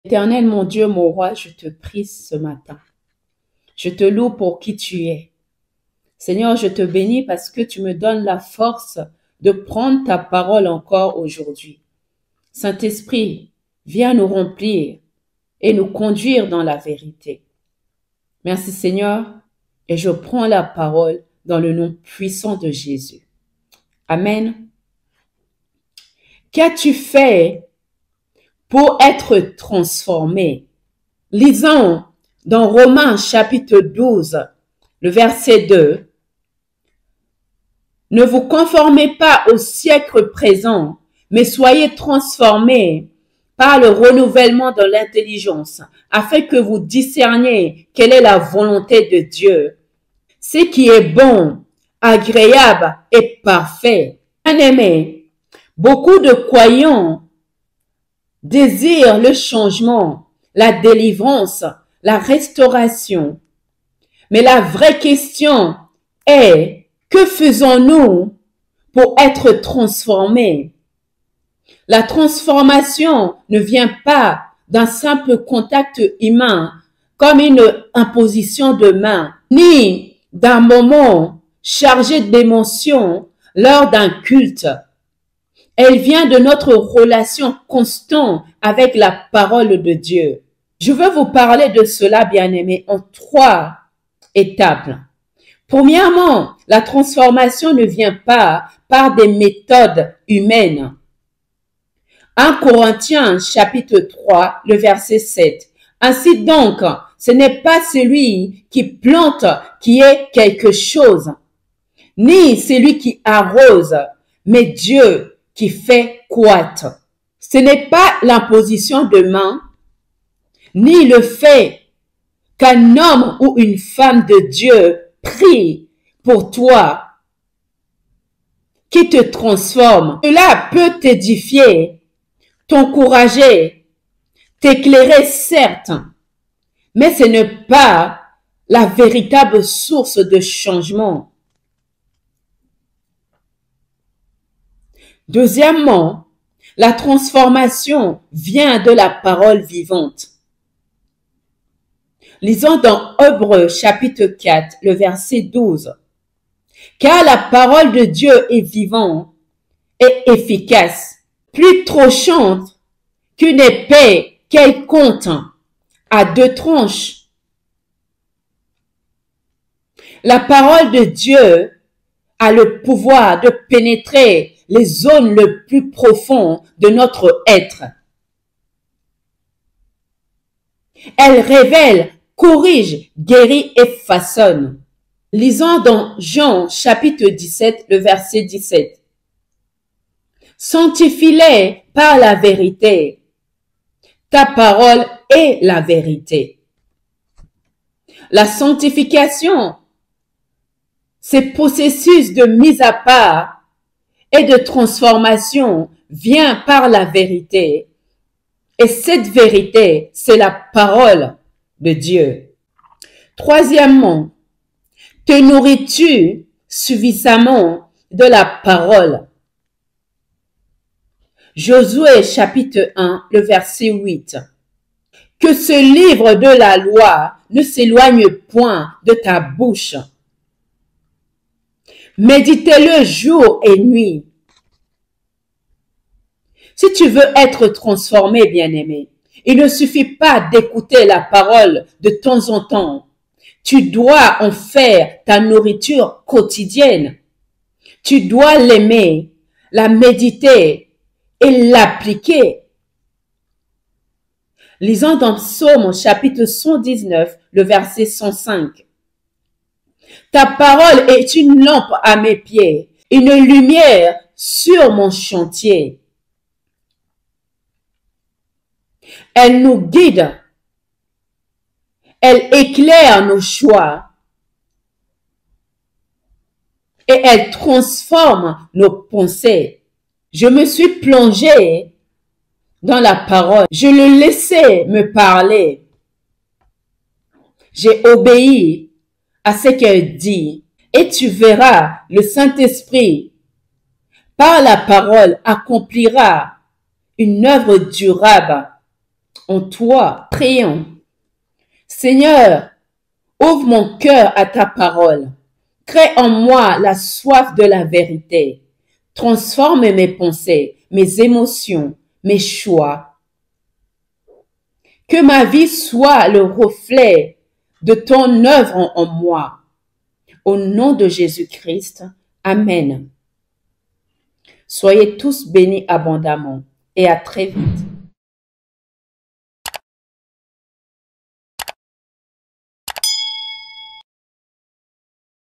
Éternel, mon Dieu, mon roi, je te prie ce matin. Je te loue pour qui tu es. Seigneur, je te bénis parce que tu me donnes la force de prendre ta parole encore aujourd'hui. Saint-Esprit, viens nous remplir et nous conduire dans la vérité. Merci Seigneur, et je prends la parole dans le nom puissant de Jésus. Amen. Qu'as-tu fait pour être transformé? Lisons dans Romains chapitre 12, le verset 2. Ne vous conformez pas au siècle présent, mais soyez transformés par le renouvellement de l'intelligence, afin que vous discerniez quelle est la volonté de Dieu, ce qui est bon, agréable et parfait. Bien-aimés, beaucoup de croyants désirent le changement, la délivrance, la restauration. Mais la vraie question est, que faisons-nous pour être transformés? La transformation ne vient pas d'un simple contact humain, comme une imposition de main, ni d'un moment chargé d'émotions lors d'un culte. Elle vient de notre relation constante avec la parole de Dieu. Je veux vous parler de cela, bien-aimés, en 3 étapes. Premièrement, la transformation ne vient pas par des méthodes humaines. 1 Corinthiens chapitre 3, le verset 7. Ainsi donc, ce n'est pas celui qui plante qui est quelque chose, ni celui qui arrose, mais Dieu qui fait croître. Ce n'est pas l'imposition de main, ni le fait qu'un homme ou une femme de Dieu prie pour toi, qui te transforme. Cela peut t'édifier, t'encourager, t'éclairer certes, mais ce n'est pas la véritable source de changement. Deuxièmement, la transformation vient de la parole vivante. Lisons dans Hébreux chapitre 4, le verset 12. Car la parole de Dieu est vivante et efficace, plus tranchante qu'une épée quelconque à 2 tranches. La parole de Dieu a le pouvoir de pénétrer les zones les plus profondes de notre être. Elle révèle, corrige, guérit et façonne. Lisons dans Jean chapitre 17, le verset 17. Sanctifie-les par la vérité. Ta parole est la vérité. La sanctification, ce processus de mise à part et de transformation vient par la vérité. Et cette vérité, c'est la parole de Dieu. Troisièmement, te nourris-tu suffisamment de la parole? Josué chapitre 1, le verset 8. Que ce livre de la loi ne s'éloigne point de ta bouche. Méditez-le jour et nuit. Si tu veux être transformé, bien-aimé, il ne suffit pas d'écouter la parole de temps en temps. Tu dois en faire ta nourriture quotidienne. Tu dois l'aimer, la méditer et l'appliquer. Lisons dans Psaume chapitre 119, le verset 105. Ta parole est une lampe à mes pieds, une lumière sur mon chantier. Elle nous guide. Elle éclaire nos choix. Et elle transforme nos pensées. Je me suis plongée dans la parole. Je le laissais me parler. J'ai obéi à ce qu'elle dit. Et tu verras, le Saint-Esprit, par la parole, accomplira une œuvre durable en toi, prions. Seigneur, ouvre mon cœur à ta parole. Crée en moi la soif de la vérité. Transforme mes pensées, mes émotions, mes choix. Que ma vie soit le reflet de ton œuvre en moi. Au nom de Jésus-Christ, Amen. Soyez tous bénis abondamment et à très vite.